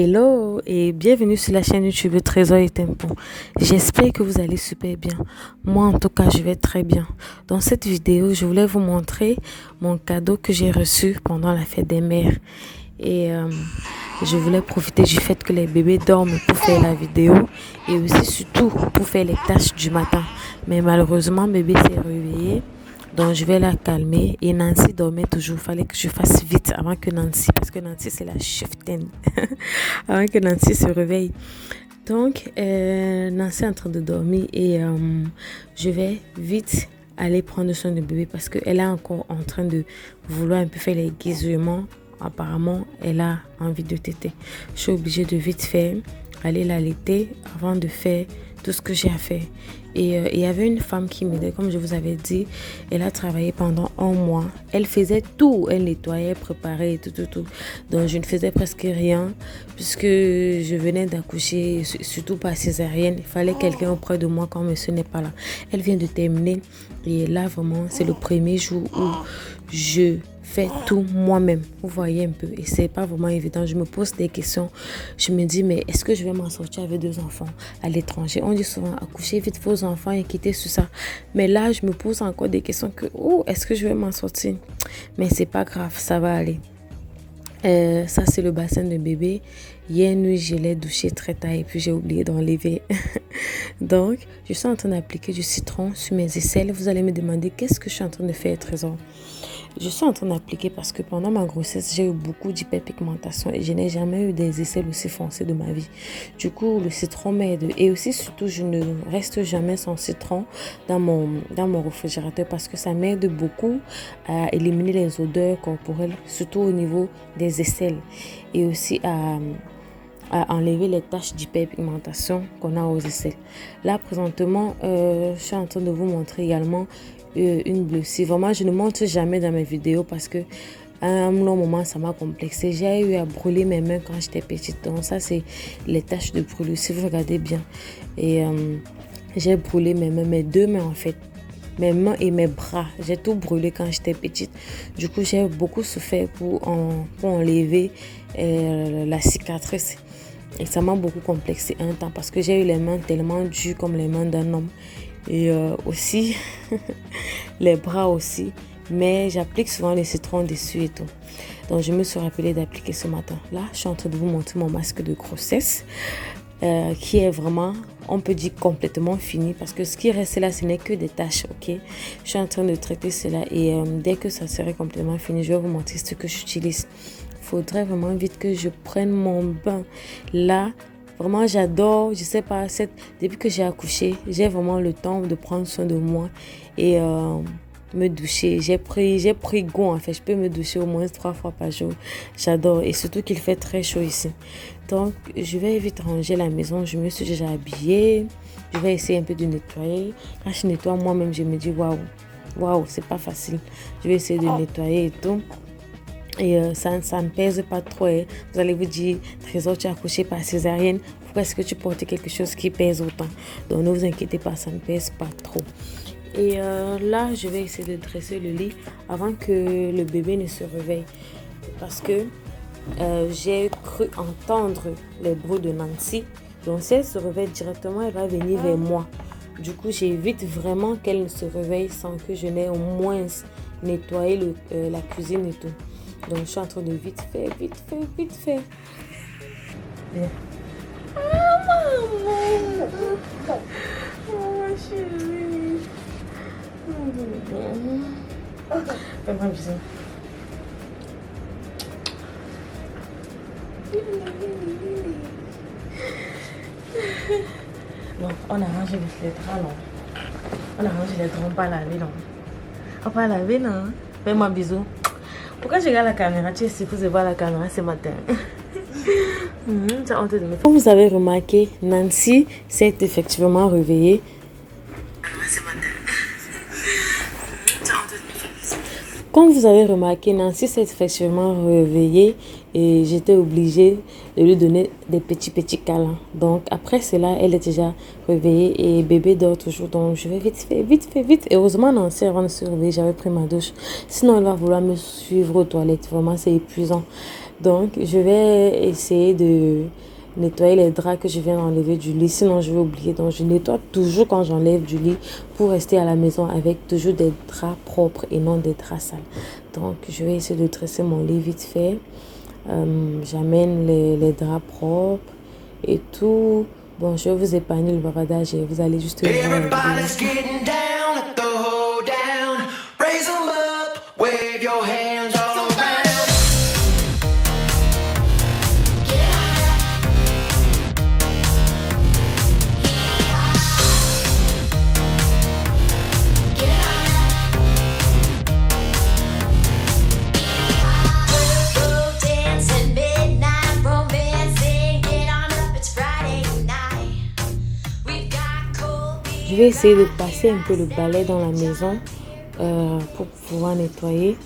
Hello et bienvenue sur la chaîne YouTube Trésor et Tempo. J'espère que vous allez super bien. Moi en tout cas je vais très bien. Dans cette vidéo je voulais vous montrer mon cadeau que j'ai reçu pendant la fête des mères. Et je voulais profiter du fait que les bébés dorment pour faire la vidéo et aussi surtout pour faire les tâches du matin. Mais malheureusement bébé s'est réveillé. Donc je vais la calmer et Nancy dormait toujours. Il fallait que je fasse vite avant que Nancy, parce que Nancy c'est la cheftaine, avant que Nancy se réveille. Donc Nancy est en train de dormir et je vais vite aller prendre soin de bébé parce qu'elle est encore en train de vouloir un peu faire les guisements. Apparemment elle a envie de téter. Je suis obligée de vite faire, aller l'allaiter avant de faire tout ce que j'ai à faire. Et il y avait une femme qui m'aidait, comme je vous avais dit. Elle a travaillé pendant un mois. Elle faisait tout. Elle nettoyait, préparait, tout. Donc je ne faisais presque rien puisque je venais d'accoucher, surtout par césarienne. Il fallait quelqu'un auprès de moi quand monsieur n'est pas là. Elle vient de terminer. Et là, vraiment, c'est le premier jour où je fais tout moi-même. Vous voyez un peu. Et c'est pas vraiment évident. Je me pose des questions. Je me dis, mais est-ce que je vais m'en sortir avec 2 enfants à l'étranger? On dit souvent, accouchez vite vos enfants et quittez sur ça. Mais là, je me pose encore des questions que, est-ce que je vais m'en sortir? Mais c'est pas grave, ça va aller. Ça, c'est le bassin de bébé. Hier nuit, je l'ai douché très tard et puis j'ai oublié d'enlever. Donc, je suis en train d'appliquer du citron sur mes aisselles. Vous allez me demander qu'est-ce que je suis en train de faire, Trésor? Je suis en train d'appliquer parce que pendant ma grossesse, j'ai eu beaucoup d'hyperpigmentation et je n'ai jamais eu des aisselles aussi foncées de ma vie. Du coup, le citron m'aide. Et aussi, surtout, je ne reste jamais sans citron dans mon réfrigérateur parce que ça m'aide beaucoup à éliminer les odeurs corporelles, surtout au niveau des aisselles. Et aussi à enlever les taches d'hyperpigmentation qu'on a aux aisselles. Là, présentement, je suis en train de vous montrer également une blessure. Vraiment, je ne montre jamais dans mes vidéos parce que à un long moment, ça m'a complexé. J'ai eu à brûler mes mains quand j'étais petite. Donc ça, c'est les taches de brûlure. Si vous regardez bien. Et j'ai brûlé mes mains, mes 2 mains en fait. Mes mains et mes bras. J'ai tout brûlé quand j'étais petite. Du coup, j'ai beaucoup souffert pour enlever la cicatrice. Et ça m'a beaucoup complexé un temps parce que j'ai eu les mains tellement dures comme les mains d'un homme. Et aussi, les bras aussi. Mais j'applique souvent le citron dessus et tout. Donc, je me suis rappelé d'appliquer ce matin. Là, je suis en train de vous montrer mon masque de grossesse. Qui est vraiment, on peut dire, complètement fini. Parce que ce qui reste là, ce n'est que des taches, ok? Je suis en train de traiter cela. Et dès que ça serait complètement fini, je vais vous montrer ce que j'utilise. Il faudrait vraiment vite que je prenne mon bain. Là, vraiment, j'adore, je sais pas, depuis que j'ai accouché, j'ai vraiment le temps de prendre soin de moi et me doucher. J'ai pris goût en fait, je peux me doucher au moins 3 fois par jour. J'adore et surtout qu'il fait très chaud ici. Donc, je vais vite ranger la maison, je me suis déjà habillée. Je vais essayer un peu de nettoyer. Quand je nettoie moi-même, je me dis waouh, c'est pas facile. Je vais essayer de nettoyer et tout. Et ça ne pèse pas trop. Hein. Vous allez vous dire, Trésor, tu as accouché par césarienne. Pourquoi est-ce que tu portes quelque chose qui pèse autant? Donc ne vous inquiétez pas, ça ne pèse pas trop. Et là, je vais essayer de dresser le lit avant que le bébé ne se réveille. Parce que j'ai cru entendre les bruits de Nancy. Donc si elle se réveille directement, elle va venir vers moi. Du coup, j'évite vraiment qu'elle ne se réveille sans que je n'ai au moins nettoyé la cuisine et tout. Donc, je suis en train de vite faire. Bien. Maman chérie. Fais-moi un bisou. Bon, on a rangé les draps, non? On a rangé les draps, on pas lavé, non? On pas lavé, non? Fais-moi un bisou. Pourquoi je regarde la caméra? Tu es supposé voir la caméra ce matin. Comme vous avez remarqué, Nancy s'est effectivement réveillée. Comme vous avez remarqué, Nancy s'est effectivement réveillée et j'étais obligée de lui donner des petits câlins. Donc après cela, elle est déjà réveillée et bébé dort toujours. Donc je vais vite. Et heureusement, Nancy, avant de se réveiller, j'avais pris ma douche. Sinon, elle va vouloir me suivre aux toilettes. Vraiment, c'est épuisant. Donc, je vais essayer de nettoyer les draps que je viens d'enlever du lit. Sinon, je vais oublier. Donc, je nettoie toujours quand j'enlève du lit pour rester à la maison avec toujours des draps propres et non des draps sales. Donc, je vais essayer de dresser mon lit vite fait. J'amène les draps propres et tout. Bon, je vais vous épargner le bavardage et vous allez juste voir la vidéo. Je vais essayer de passer un peu le balai dans la maison pour pouvoir nettoyer.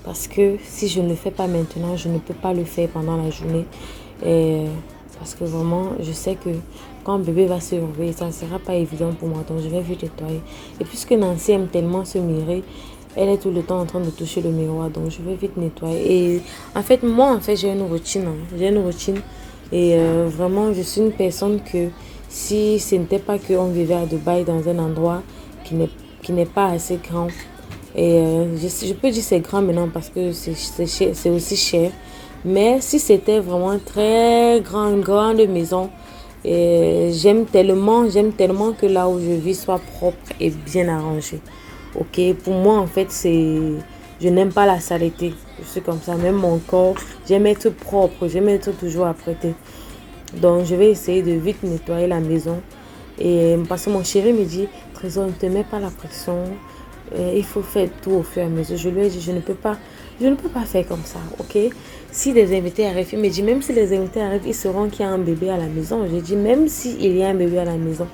Parce que si je ne le fais pas maintenant, je ne peux pas le faire pendant la journée. Parce que vraiment, je sais que quand bébé va se réveiller, ça ne sera pas évident pour moi. Donc, je vais vite nettoyer. Et puisque Nancy aime tellement se mirer, elle est tout le temps en train de toucher le miroir. Donc, je vais vite nettoyer. Et en fait, moi, j'ai une routine. J'ai une routine. Et vraiment, je suis une personne que si ce n'était pas qu'on vivait à Dubaï dans un endroit qui n'est pas assez grand, et je peux dire c'est grand maintenant parce que c'est aussi cher, mais si c'était vraiment très grande maison, et j'aime tellement que là où je vis soit propre et bien arrangé. Ok, pour moi en fait je n'aime pas la saleté, je suis comme ça, même mon corps, j'aime être propre, j'aime être toujours apprêté. Donc, je vais essayer de vite nettoyer la maison. Et parce que mon chéri me dit, Trésor, ne te mets pas la pression. Il faut faire tout au fur et à mesure. Je lui ai dit, je ne peux pas faire comme ça, ok? Si des invités arrivent, il me dit, même si les invités arrivent, ils sauront qu'il y a un bébé à la maison. Je dis, même s'il y a un bébé à la maison,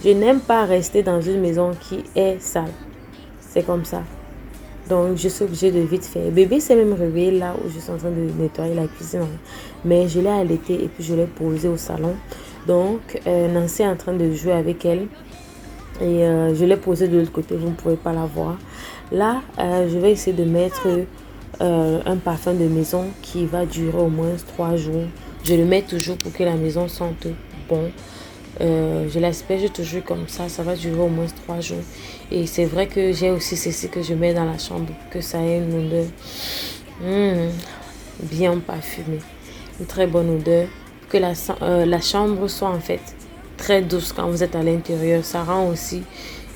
je n'aime pas rester dans une maison qui est sale. C'est comme ça. Donc, je suis obligée de vite faire. Bébé s'est même réveillé là où je suis en train de nettoyer la cuisine. Mais je l'ai allaité et puis je l'ai posé au salon. Donc, Nancy est en train de jouer avec elle. Et je l'ai posée de l'autre côté, vous ne pouvez pas la voir. Là, je vais essayer de mettre un parfum de maison qui va durer au moins 3 jours. Je le mets toujours pour que la maison sente bon. Je l'asperge toujours comme ça va durer au moins 3 jours. Et c'est vrai que j'ai aussi ceci que je mets dans la chambre pour que ça ait une odeur bien parfumée, une très bonne odeur, que la chambre soit en fait très douce quand vous êtes à l'intérieur. Ça rend aussi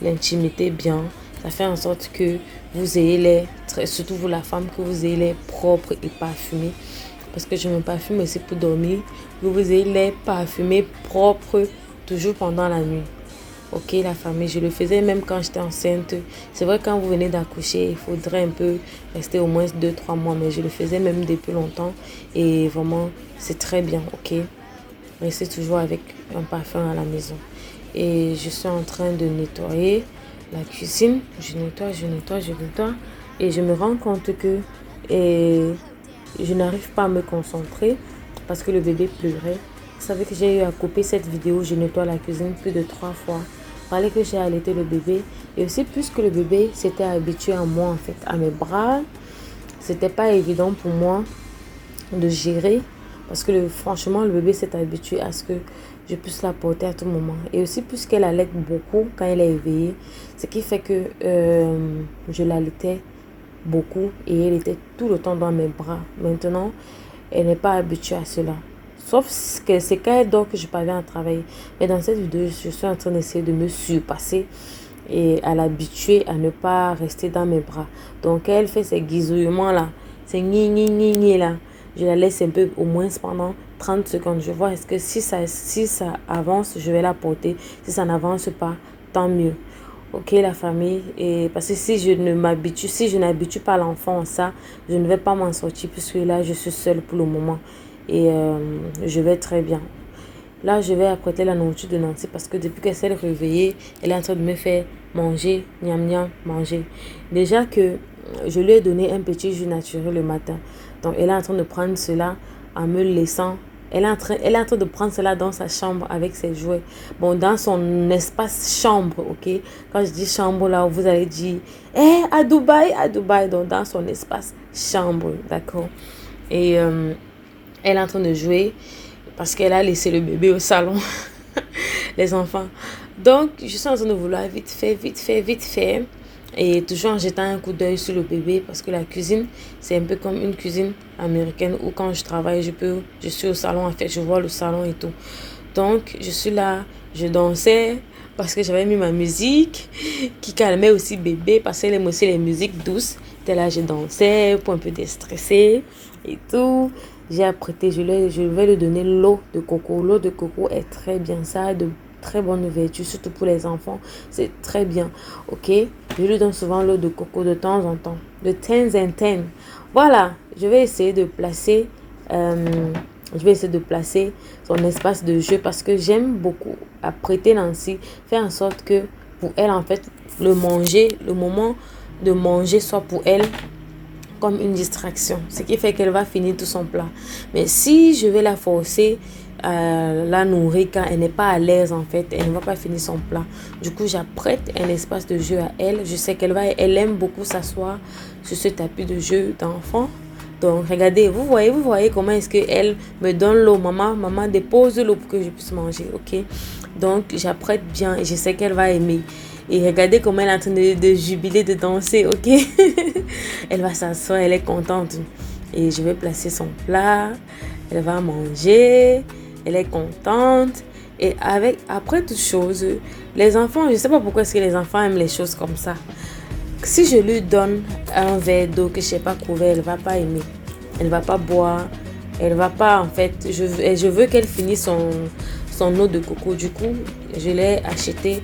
l'intimité bien, ça fait en sorte que vous ayez l'air, surtout vous la femme, que vous ayez l'air propre et parfumé. Parce que je me parfume aussi pour dormir, que vous ayez l'air parfumé, propre, toujours pendant la nuit. Ok, la famille, je le faisais même quand j'étais enceinte. C'est vrai, quand vous venez d'accoucher, il faudrait un peu rester au moins 2-3 mois, mais je le faisais même depuis longtemps. Et vraiment, c'est très bien, ok? Restez toujours avec un parfum à la maison. Et je suis en train de nettoyer la cuisine. Je nettoie. Et je me rends compte que je n'arrive pas à me concentrer parce que le bébé pleurait. Vous savez que j'ai eu à couper cette vidéo, je nettoie la cuisine plus de 3 fois. Il fallait que j'ai allaité le bébé. Et aussi, puisque le bébé s'était habitué à moi, en fait, à mes bras, c'était pas évident pour moi de gérer. Parce que franchement, le bébé s'est habitué à ce que je puisse la porter à tout moment. Et aussi, puisqu'elle allait beaucoup quand elle est éveillée, ce qui fait que je l'allaitais beaucoup et elle était tout le temps dans mes bras. Maintenant, elle n'est pas habituée à cela. Sauf que c'est quand elle dort que je parviens à travailler. Mais dans cette vidéo, je suis en train d'essayer de me surpasser et à l'habituer à ne pas rester dans mes bras. Donc, elle fait ces guisouillements là, ces ni là. Je la laisse un peu, au moins pendant 30 secondes. Je vois est-ce que si ça avance, je vais la porter. Si ça n'avance pas, tant mieux. Ok, la famille. Et parce que si je n'habitue pas l'enfant à ça, je ne vais pas m'en sortir puisque là, je suis seule pour le moment. Et je vais très bien. Là, je vais apprêter la nourriture de Nancy parce que depuis qu'elle s'est réveillée, elle est en train de me faire manger, manger. Déjà que je lui ai donné un petit jus naturel le matin. Donc, elle est en train de prendre cela en me laissant. Elle est en train de prendre cela dans sa chambre avec ses jouets. Bon, dans son espace chambre, ok? Quand je dis chambre, là, vous allez dire, à Dubaï. Donc, dans son espace chambre, d'accord? Et Elle est en train de jouer parce qu'elle a laissé le bébé au salon. Les enfants. Donc, je suis en train de vouloir vite fait. Et toujours en jetant un coup d'œil sur le bébé parce que la cuisine, c'est un peu comme une cuisine américaine où quand je travaille, je suis au salon, en fait, je vois le salon et tout. Donc, je suis là, je dansais parce que j'avais mis ma musique qui calmait aussi bébé parce qu'elle aime aussi les musiques douces. J'étais là, je dansais pour un peu déstresser et tout. J'ai apprêté, je vais lui donner l'eau de coco. L'eau de coco est très bien, ça a de très bonne vertu, surtout pour les enfants. C'est très bien, ok? Je lui donne souvent l'eau de coco de temps en temps, de temps en temps. Voilà, je vais essayer de placer son espace de jeu parce que j'aime beaucoup apprêter Nancy, faire en sorte que pour elle, en fait, le moment de manger soit pour elle comme une distraction, ce qui fait qu'elle va finir tout son plat. Mais si je vais la forcer à la nourrir quand elle n'est pas à l'aise, en fait, elle ne va pas finir son plat. Du coup, j'apprête un espace de jeu à elle. Je sais elle aime beaucoup s'asseoir sur ce tapis de jeu d'enfant. Donc, regardez, vous voyez comment est-ce qu'elle me donne l'eau. Maman, dépose l'eau pour que je puisse manger, ok? Donc, j'apprête bien et je sais qu'elle va aimer. Et regardez comment elle est en train de jubiler, de danser, ok? Elle va s'asseoir, elle est contente. Et je vais placer son plat. Elle va manger. Elle est contente. Et après toute chose, les enfants, je ne sais pas pourquoi est-ce que les enfants aiment les choses comme ça. Si je lui donne un verre d'eau que je ne sais pas couvert, elle ne va pas aimer. Elle ne va pas boire. Elle ne va pas, en fait. Je veux qu'elle finisse son eau de coco. Du coup, je l'ai acheté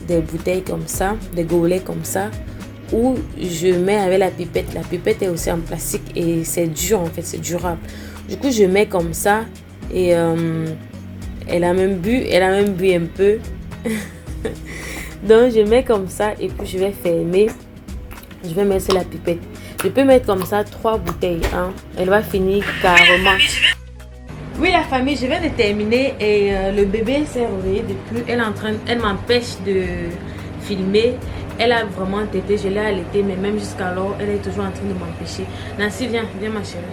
des bouteilles comme ça, des gobelets comme ça, où je mets avec la pipette. La pipette est aussi en plastique et c'est dur, en fait, c'est durable. Du coup, je mets comme ça et elle a même bu un peu. Donc, je mets comme ça et puis je vais fermer. Je vais mettre la pipette. Je peux mettre comme ça 3 bouteilles. Hein. Elle va finir carrément. Oui, la famille, je viens de terminer et le bébé s'est réveillé depuis. Elle m'empêche de filmer. Elle a vraiment tété, je l'ai allaitée, mais même jusqu'alors, elle est toujours en train de m'empêcher. Nancy, viens ma chérie.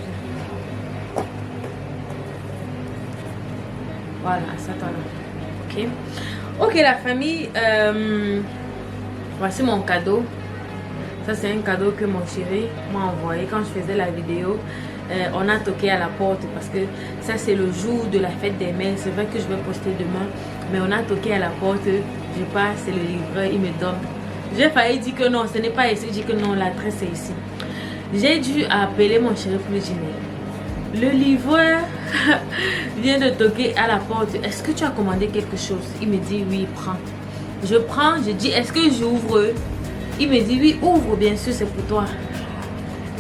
Voilà, ça t'en a. Ok. Ok, la famille, voici mon cadeau. Ça, c'est un cadeau que mon chéri m'a envoyé quand je faisais la vidéo. On a toqué à la porte parce que ça, c'est le jour de la fête des mères. C'est vrai que je vais poster demain, mais on a toqué à la porte. Je passe, c'est le livreur, il me donne. J'ai failli dire que non, ce n'est pas ici. Je dis que non, l'adresse est ici. J'ai dû appeler mon chéri pour lui dire, le livreur vient de toquer à la porte. Est-ce que tu as commandé quelque chose? Il me dit oui, prends. Je prends, je dis, est-ce que j'ouvre? Il me dit oui, ouvre, bien sûr, c'est pour toi.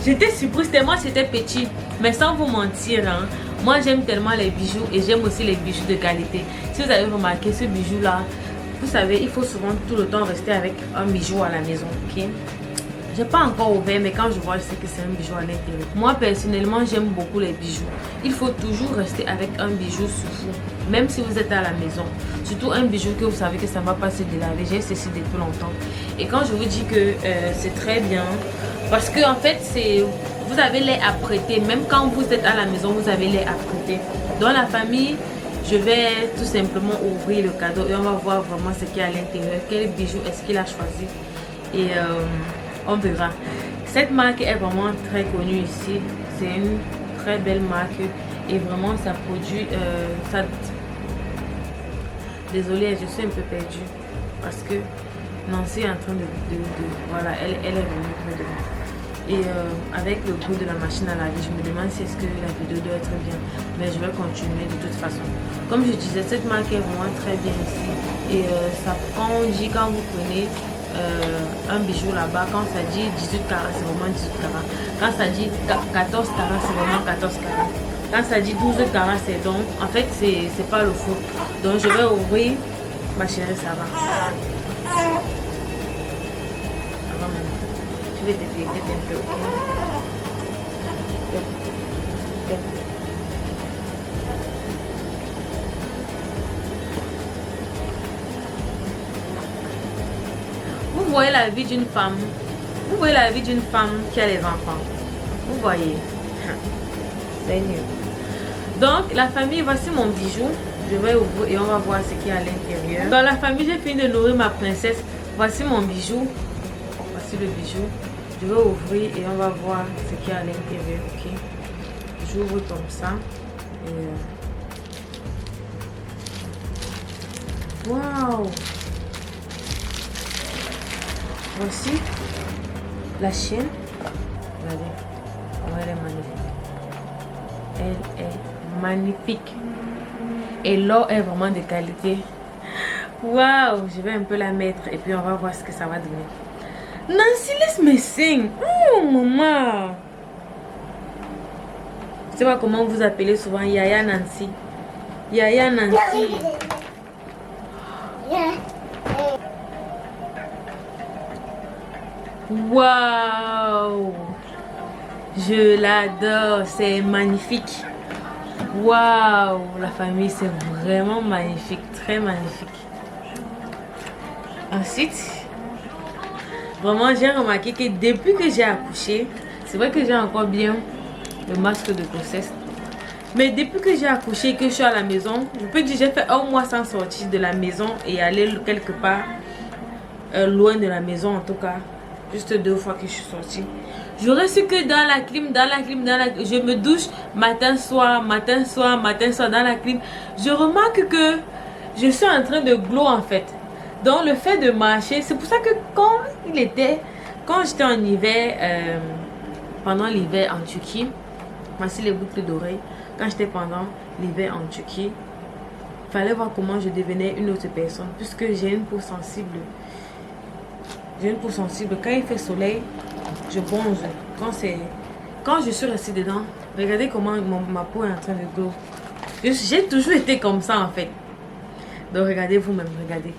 J'étais surprise tellement c'était petit. Mais sans vous mentir, hein, moi j'aime tellement les bijoux et j'aime aussi les bijoux de qualité. Si vous avez remarqué ce bijou là, vous savez, il faut souvent tout le temps rester avec un bijou à la maison, ok? J'ai pas encore ouvert, mais quand je vois, je sais que c'est un bijou à l'intérieur. Moi personnellement, j'aime beaucoup les bijoux. Il faut toujours rester avec un bijou sous vous, même si vous êtes à la maison. Surtout un bijou que vous savez que ça ne va pas se délaver. J'ai ceci depuis longtemps. Et quand je vous dis que c'est très bien, parce que en fait, vous avez les à prêter. Même quand vous êtes à la maison, vous avez les à prêter. Dans la famille, je vais tout simplement ouvrir le cadeau et on va voir vraiment ce qu'il y a à l'intérieur. Quel bijou est-ce qu'il a choisi. Et on verra. Cette marque est vraiment très connue ici. C'est une très belle marque et vraiment ça produit Désolée, je suis un peu perdue parce que Nancy est en train voilà, elle est venue près de moi. Et avec le bruit de la machine à laver, je me demande si est-ce que la vidéo doit être bien. Mais je vais continuer de toute façon. Comme je disais, cette marque est vraiment très bien ici. Et ça prend, quand vous prenez un bijou là-bas, quand ça dit 18 carats, c'est vraiment 18 carats. Quand ça dit 14 carats, c'est vraiment 14 carats. Quand ça dit 12 carats, c'est donc, en fait, c'est pas le faux. Donc, je vais ouvrir. Ma chérie, ça va. Ça va maintenant. Je vais te fléter un peu, ok? Vous voyez la vie d'une femme. Vous voyez la vie d'une femme qui a les enfants. Vous voyez. Seigneur. Donc la famille, voici mon bijou. Je vais ouvrir et on va voir ce qu'il y a à l'intérieur. Dans la famille, j'ai fini de nourrir ma princesse. Voici mon bijou. Voici le bijou. Je vais ouvrir et on va voir ce qu'il y a à l'intérieur. Ok. J'ouvre comme ça. Waouh! Voici la chaîne. Regardez. Oh, elle est magnifique. Elle est magnifique. Et l'or est vraiment de qualité. Waouh! Je vais un peu la mettre et puis on va voir ce que ça va donner. Nancy, laisse me sing. Oh, maman. Je sais pas comment vous appelez souvent Yaya Nancy. Yaya Nancy. Waouh! Je l'adore, c'est magnifique. Waouh! La famille, c'est vraiment magnifique, très magnifique. Ensuite, vraiment, j'ai remarqué que depuis que j'ai accouché, c'est vrai que j'ai encore bien le masque de grossesse. Mais depuis que j'ai accouché et que je suis à la maison, je peux dire j'ai fait un mois sans sortir de la maison et aller quelque part loin de la maison en tout cas. Juste 2 fois que je suis sortie. J'aurais su que dans la clim, je me douche matin, soir, dans la clim. Je remarque que je suis en train de glow en fait. Donc le fait de marcher, c'est pour ça que quand j'étais en hiver, pendant l'hiver en Turquie, voici les boucles d'oreilles. Quand j'étais pendant l'hiver en Turquie, il fallait voir comment je devenais une autre personne. Puisque j'ai une peau sensible. Quand il fait soleil, je bronze. Quand je suis restée dedans, regardez comment ma peau est en train de glow. J'ai toujours été comme ça en fait. Donc regardez vous-même, regardez.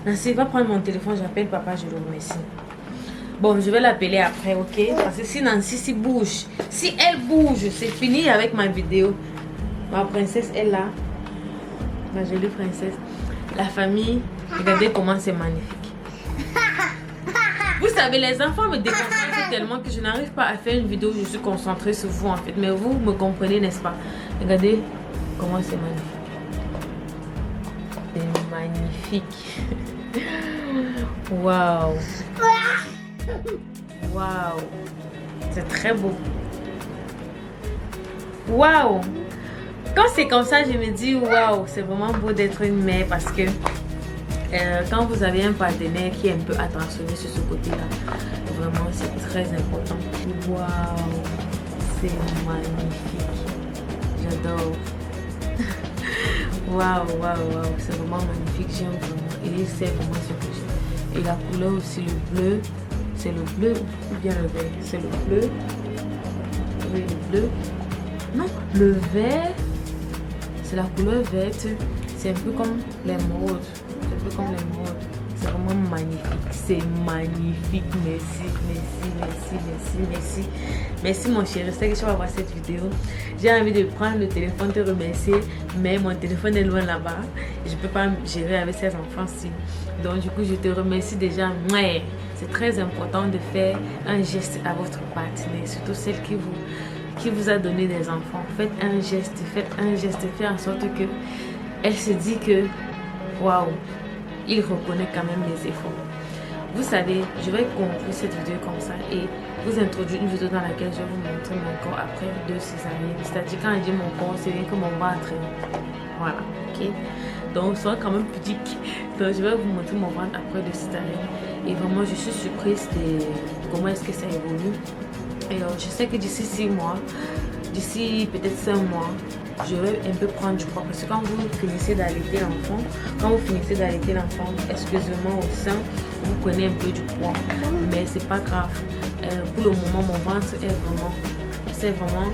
Nancy, va prendre mon téléphone, j'appelle papa, je le remercie. Bon, je vais l'appeler après, ok? Parce que si Nancy bouge, si elle bouge, c'est fini avec ma vidéo. Ma princesse est là. Ma jolie princesse. La famille, regardez comment c'est magnifique. Vous savez, les enfants me déconcentrent tellement que je n'arrive pas à faire une vidéo où je suis concentrée sur vous en fait. Mais vous me comprenez, n'est-ce pas? Regardez comment c'est magnifique. C'est magnifique. Waouh. Waouh. C'est très beau. Waouh. Quand c'est comme ça, je me dis waouh, c'est vraiment beau d'être une mère parce que quand vous avez un partenaire qui est un peu attentionné sur ce côté-là, vraiment c'est très important. Waouh, c'est magnifique. J'adore. Waouh, c'est vraiment magnifique. J'aime vraiment. Et c'est vraiment ce que j'aime. Et la couleur aussi, le bleu. C'est le bleu ou bien le vert? C'est le bleu. Oui, le bleu. Non, le vert. C'est la couleur verte. C'est un peu comme l'émeraude. C'est vraiment magnifique. C'est magnifique. Merci mon chéri. Je sais que tu vas voir cette vidéo. J'ai envie de prendre le téléphone, te remercier. Mais mon téléphone est loin là-bas. Je ne peux pas gérer avec ces enfants-ci. Donc du coup, je te remercie déjà. C'est très important de faire un geste à votre partenaire. Surtout celle qui vous a donné des enfants. Faites un geste. Faites en sorte que elle se dit que waouh, il reconnaît quand même les efforts. Vous savez, je vais conclure cette vidéo comme ça et vous introduire une vidéo dans laquelle je vais vous montrer mon corps après 2 césariennes. C'est-à-dire quand je dis mon corps, c'est rien que mon ventre. Voilà, ok. Donc ça sera quand même petit. Donc je vais vous montrer mon ventre après 2 césariennes. Et vraiment, je suis surprise de comment est-ce que ça évolue. Et je sais que d'ici 6 mois, d'ici peut-être 5 mois, je vais un peu prendre du poids. Parce que quand vous finissez d'allaiter l'enfant, exclusivement au sein, vous prenez un peu du poids. Mais c'est pas grave. Pour le moment, mon ventre c'est vraiment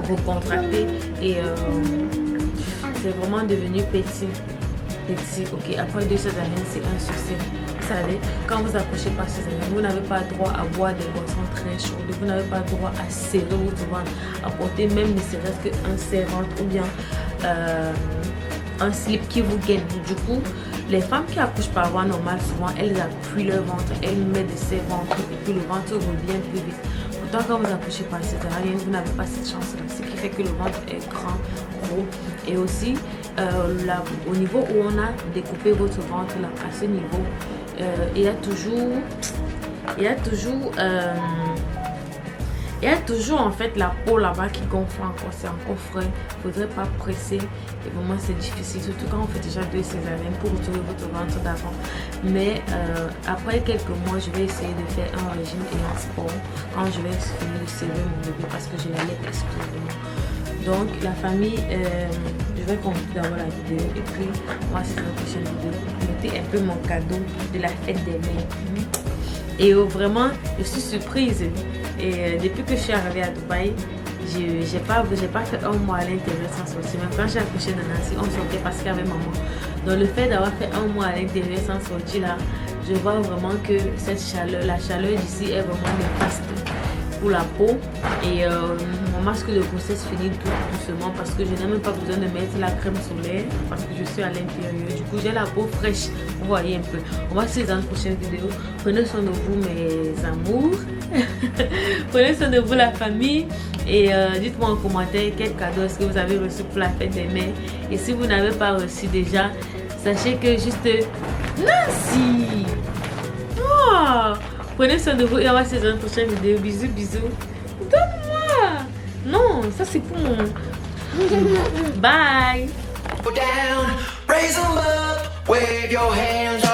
recontracté et c'est vraiment devenu petit. Ok, après 2 césariennes, c'est un succès. Vous savez, quand vous accouchez par césarienne, vous n'avez pas droit à boire des boissons très chaudes, vous n'avez pas droit à serrer votre ventre, à porter même ne serait-ce qu'un serre-ventre ou bien un slip qui vous gaine. Du coup, les femmes qui accouchent par voie normale, souvent, elles appuient leur ventre, elles mettent de ses ventres et puis le ventre revient plus vite. Pourtant, quand vous accouchez par césarienne, vous n'avez pas cette chance-là. Ce qui fait que le ventre est grand, gros. Et aussi, au niveau où on a découpé votre ventre, là, à ce niveau, il y a toujours en fait la peau là-bas qui gonfle encore, c'est encore frais. Il ne faudrait pas presser. Et vraiment c'est difficile, surtout quand on fait déjà 2 césariennes pour retrouver votre ventre d'avant. Mais après quelques mois, je vais essayer de faire un régime et un sport quand je vais finir de serrer mon bébé parce que je l'allais exclusivement. Donc la famille, je vais conclure d'abord la vidéo et puis moi c'est la prochaine vidéo. Mettez un peu mon cadeau de la fête des mères. Et vraiment, je suis surprise. Et depuis que je suis arrivée à Dubaï, j'ai pas fait un mois à l'intérieur sans sortir. Même quand j'ai accouché de Nancy, on sortait parce qu'il y avait maman. Donc le fait d'avoir fait un mois à l'intérieur sans sortir là, je vois vraiment que cette chaleur, la chaleur d'ici est vraiment néfaste pour la peau. Et mon masque de grossesse finit tout doucement parce que je n'ai même pas besoin de mettre la crème solaire parce que je suis à l'intérieur. Du coup, j'ai la peau fraîche. Vous voyez un peu. On va se voir dans une prochaine vidéo. Prenez soin de vous, mes amours. Prenez soin de vous, la famille. Et dites-moi en commentaire quel cadeau est-ce que vous avez reçu pour la fête des mères. Et si vous n'avez pas reçu déjà, sachez que juste Nancy. Oh, prenez soin de vous et on va se voir dans une prochaine vidéo. Bisous, bisous. Donne-moi. Non, ça c'est pour mon... Bye. Down, raise 'em up, wave your hands.